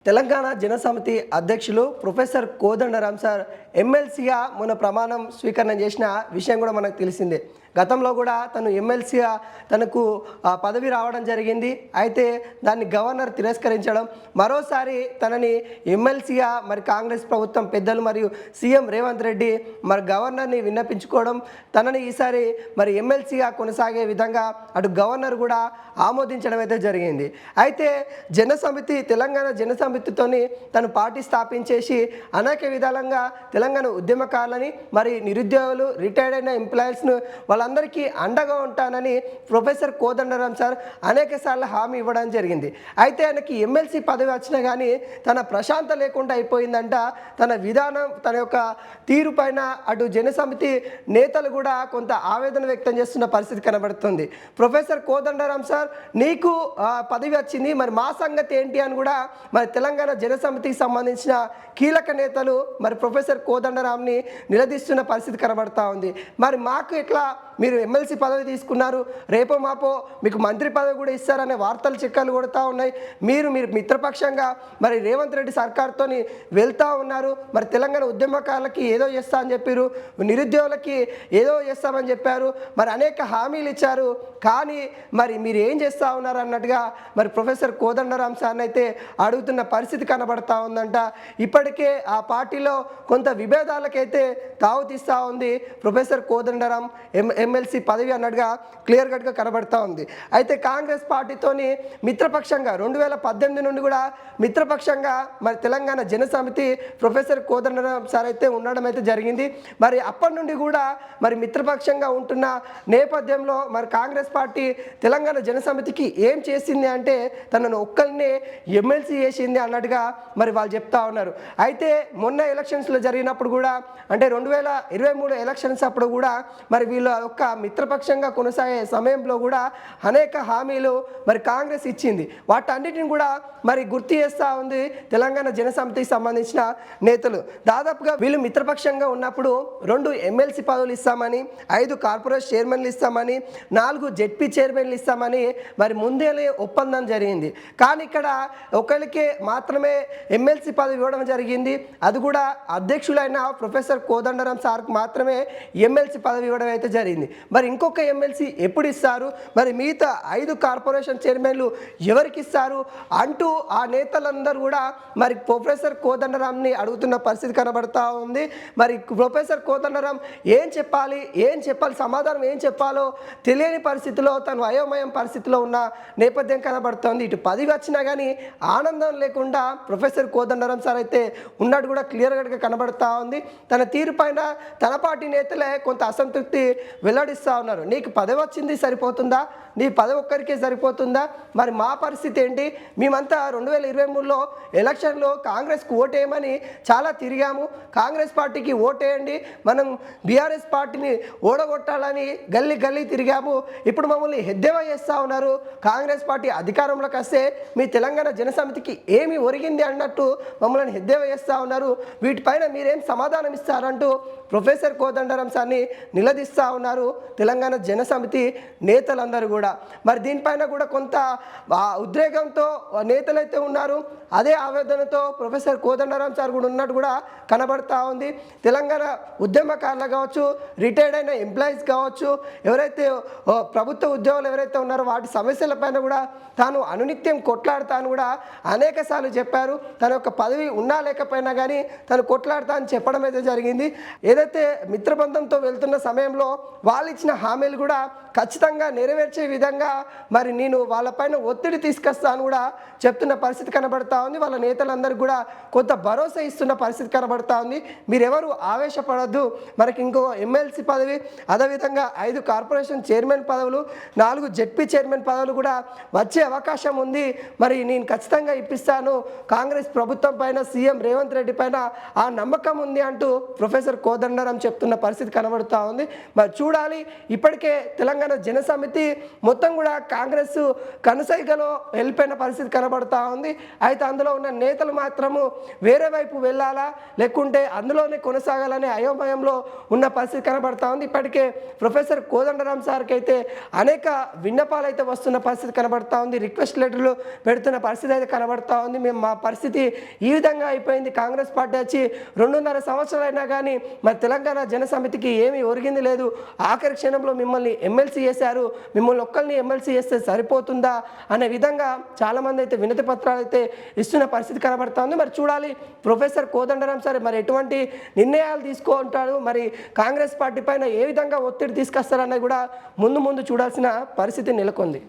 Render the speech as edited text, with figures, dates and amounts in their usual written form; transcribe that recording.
తెలంగాణ జనసమితి అధ్యక్షులు professor Kodandaram sir ఎమ్మెల్సీగా మొన్న ప్రమాణం స్వీకరణ చేసిన విషయం కూడా మనకు తెలిసిందే. గతంలో కూడా తను ఎమ్మెల్సీగా తనకు పదవి రావడం జరిగింది. అయితే దాన్ని గవర్నర్ తిరస్కరించడం, మరోసారి తనని ఎమ్మెల్సీగా మరి కాంగ్రెస్ ప్రభుత్వం పెద్దలు మరియు సీఎం రేవంత్ రెడ్డి మరి గవర్నర్ని విన్నపించుకోవడం, తనని ఈసారి మరి ఎమ్మెల్సీగా కొనసాగే విధంగా అటు గవర్నర్ కూడా ఆమోదించడం అయితే జరిగింది. అయితే జనసమితి తెలంగాణ జనసమితితోని తను పార్టీ స్థాపించేసి అనేక విధాలుగా తెలంగాణ ఉద్యమకారులని మరి నిరుద్యోగులు రిటైర్డ్ అయిన ఎంప్లాయీస్ను వాళ్ళందరికీ అండగా ఉంటానని ప్రొఫెసర్ కోదండరాం సార్ అనేక సార్లు హామీ ఇవ్వడం జరిగింది. అయితే ఆయనకి ఎమ్మెల్సీ పదవి వచ్చినా కానీ తన ప్రశాంత లేకుండా అయిపోయిందంట. తన విధానం, తన యొక్క తీరు పైన అటు జనసమితి నేతలు కూడా కొంత ఆవేదన వ్యక్తం చేస్తున్న పరిస్థితి కనబడుతుంది. ప్రొఫెసర్ కోదండరాం సార్, నీకు పదవి వచ్చింది, మరి మా సంగతి ఏంటి అని కూడా మరి తెలంగాణ జనసమితికి సంబంధించిన కీలక నేతలు మరి ప్రొఫెసర్ కోదండరాంని నిలదీస్తున్న పరిస్థితి కనబడతా ఉంది. మరి మాకు ఎట్లా మీరు ఎమ్మెల్సీ పదవి తీసుకున్నారు, రేపో మాపో మీకు మంత్రి పదవి కూడా ఇస్తారనే వార్తలు చిక్కలు కొడుతూ ఉన్నాయి. మీరు మిత్రపక్షంగా మరి రేవంత్ రెడ్డి సర్కార్తో వెళ్తూ ఉన్నారు. మరి తెలంగాణ ఉద్యమకారులకి ఏదో చేస్తా అని చెప్పారు, నిరుద్యోగులకి ఏదో చేస్తామని చెప్పారు, మరి అనేక హామీలు ఇచ్చారు. కానీ మరి మీరు ఏం చేస్తూ ఉన్నారు అన్నట్టుగా మరి ప్రొఫెసర్ కోదండరాం సార్ని అయితే అడుగుతున్న పరిస్థితి కనబడతా ఉందంట. ఇప్పటికే ఆ పార్టీలో కొంత విభేదాలకైతే తావు తీస్తూ ఉంది ప్రొఫెసర్ కోదండరాం ఎమ్మెల్సీ పదవి అన్నట్టుగా క్లియర్ కట్గా కనబడతా ఉంది. అయితే కాంగ్రెస్ పార్టీతోని మిత్రపక్షంగా 2018 నుండి కూడా మిత్రపక్షంగా మరి తెలంగాణ జనసమితి ప్రొఫెసర్ కోదండరాం సార్ అయితే ఉండడం అయితే జరిగింది. మరి అప్పటి నుండి కూడా మరి మిత్రపక్షంగా ఉంటున్న నేపథ్యంలో మరి కాంగ్రెస్ పార్టీ తెలంగాణ జనసమితికి ఏం చేసింది అంటే తనను ఒక్కరినే ఎమ్మెల్సీ చేసింది అన్నట్టుగా మరి వాళ్ళు చెప్తా ఉన్నారు. అయితే మొన్న ఎలక్షన్స్లో జరిగినప్పుడు కూడా అంటే 2023 ఎలక్షన్స్ అప్పుడు కూడా మరి వీళ్ళు ఒక్క మిత్రపక్షంగా కొనసాగే సమయంలో కూడా అనేక హామీలు మరి కాంగ్రెస్ ఇచ్చింది. వాటన్నిటిని కూడా మరి గుర్తు చేస్తూ ఉంది తెలంగాణ జనసమితికి సంబంధించిన నేతలు. దాదాపుగా వీళ్ళు మిత్రపక్షంగా ఉన్నప్పుడు 2 ఎమ్మెల్సీ పదవులు ఇస్తామని, 5 కార్పొరేషన్ చైర్మన్లు ఇస్తామని, 4 జెడ్పీ చైర్మన్లు ఇస్తామని మరి ముందే ఒప్పందం జరిగింది. కానీ ఇక్కడ ఒకరికి మాత్రమే ఎమ్మెల్సీ పదవి ఇవ్వడం జరిగింది. అది కూడా అధ్యక్షులైన ప్రొఫెసర్ కోదండరాం సార్కు మాత్రమే ఎమ్మెల్సీ పదవి ఇవ్వడం అయితే జరిగింది. మరి ఇంకొక ఎమ్మెల్సీ ఎప్పుడు ఇస్తారు, మరి మిగతా 5 కార్పొరేషన్ చైర్మన్లు ఎవరికి ఇస్తారు అంటూ ఆ నేతలందరూ కూడా మరి ప్రొఫెసర్ కోదండరాంని అడుగుతున్న పరిస్థితి కనబడతా ఉంది. మరి ప్రొఫెసర్ కోదండరాం ఏం చెప్పాలి, సమాధానం ఏం చెప్పాలో తెలియని పరిస్థితిలో, తను అయోమయం పరిస్థితిలో ఉన్న నేపథ్యం కనబడుతోంది. ఇటు పదవి వచ్చినా కానీ ఆనందం లేకుండా ప్రొఫెసర్ కోదండరాం సార్ అయితే ఉన్నట్టు కూడా క్లియర్గా కనబడతా ఉంది. తన తీరు పైన తన పార్టీ నేతలే కొంత అసంతృప్తి వెల్లడిస్తూ ఉన్నారు. నీకు పదవి వచ్చింది సరిపోతుందా, నీ పదవి ఒక్కరికే సరిపోతుందా, మరి మా పరిస్థితి ఏంటి? మేమంతా 2023లో ఎలక్షన్లో కాంగ్రెస్కు ఓటేయమని చాలా తిరిగాము, కాంగ్రెస్ పార్టీకి ఓటేయండి, మనం బీఆర్ఎస్ పార్టీని ఓడగొట్టాలని గల్లీ గల్లీ తిరిగాము. ఇప్పుడు మమ్మల్ని ఎద్దేవా చేస్తూ ఉన్నారు. కాంగ్రెస్ పార్టీ అధికారంలోకి వస్తే మీ తెలంగాణ జనసమితికి ఏమి ఒరిగింది అన్నట్టు మమ్మల్ని ఎద్దేవా చేస్తూ ఉన్నారు. వీటిపైన మీరేం సమాధానం ఇస్తారంటూ ప్రొఫెసర్ కోదండరాం సార్ని నిలదీస్తూ ఉన్నారు తెలంగాణ జనసమితి నేతలందరూ కూడా. మరి దీనిపైన కూడా కొంత ఉద్రేకంతో నేతలైతే ఉన్నారు. అదే ఆవేదనతో ప్రొఫెసర్ కోదండరాం సార్ కూడా ఉన్నట్టు కూడా కనబడతా ఉంది. తెలంగాణ ఉద్యమకారులు కావచ్చు, రిటైర్డ్ అయిన ఎంప్లాయీస్ కావచ్చు, ఎవరైతే ప్రభుత్వ ఉద్యోగులు ఎవరైతే ఉన్నారో వాటి సమస్యలపైన కూడా తాను అనునిత్యం కొట్లాడతాను కూడా అనేక సార్లు చెప్పారు. తన యొక్క పదవి ఉన్నా లేకపోయినా కానీ తను కొట్లాడతా అని చెప్పడం అయితే జరిగింది. ఏదైతే మిత్రబంధంతో వెళ్తున్న సమయంలో వాళ్ళు ఇచ్చిన హామీలు కూడా ఖచ్చితంగా నెరవేర్చే విధంగా మరి నేను వాళ్ళపైన ఒత్తిడి తీసుకొస్తాను కూడా చెప్తున్న పరిస్థితి కనబడతా ఉంది. వాళ్ళ నేతలందరికీ కూడా కొంత భరోసా ఇస్తున్న పరిస్థితి కనబడతా ఉంది. మీరెవరు ఆవేశపడద్దు, మనకి ఇంకో ఎమ్మెల్సీ పదవి, అదేవిధంగా 5 కార్పొరేషన్ చైర్మన్ పదవులు, 4 జెడ్పీ చైర్మన్ పదవులు కూడా వచ్చే అవకాశం ఉంది. మరి నేను ఖచ్చితంగా ఇప్పిస్తాను, కాంగ్రెస్ ప్రభుత్వం పైన, సీఎం రేవంత్ రెడ్డి పైన ఆ నమ్మకం ఉంది అంటూ ప్రొఫెసర్ కోదండ కోదండరాం చెప్తున్న పరిస్థితి కనబడుతూ ఉంది. మరి చూడాలి. ఇప్పటికే తెలంగాణ జనసమితి మొత్తం కూడా కాంగ్రెస్ కనుసైగలో వెళ్ళిపోయిన పరిస్థితి కనబడుతూ ఉంది. అయితే అందులో ఉన్న నేతలు మాత్రము వేరే వైపు వెళ్ళాలా లేకుంటే అందులోనే కొనసాగాలనే అయోమయంలో ఉన్న పరిస్థితి కనబడుతూ ఉంది. ఇప్పటికే ప్రొఫెసర్ కోదండరాం సార్కి అయితే అనేక విన్నపాలు అయితే వస్తున్న పరిస్థితి కనబడుతూ ఉంది. రిక్వెస్ట్ లెటర్లు పెడుతున్న పరిస్థితి అయితే కనబడుతూ ఉంది. మేము మా పరిస్థితి ఈ విధంగా అయిపోయింది. కాంగ్రెస్ పార్టీ వచ్చి 2.5 సంవత్సరాలైనా కానీ మరి తెలంగాణ జనసమితికి ఏమీ ఒరిగింది లేదు. ఆఖరి క్షణంలో మిమ్మల్ని ఎమ్మెల్సీ చేశారు, మిమ్మల్ని ఒక్కరిని ఎమ్మెల్సీ చేస్తే సరిపోతుందా అనే విధంగా చాలామంది అయితే వినతి పత్రాలు అయితే ఇస్తున్న పరిస్థితి కనబడుతూ ఉంది. మరి చూడాలి ప్రొఫెసర్ కోదండరాం సార్ మరి ఎటువంటి నిర్ణయాలు తీసుకుంటాడు, మరి కాంగ్రెస్ పార్టీ పైన ఏ విధంగా ఒత్తిడి తీసుకొస్తారన్నది కూడా ముందు చూడాల్సిన పరిస్థితి నెలకొంది.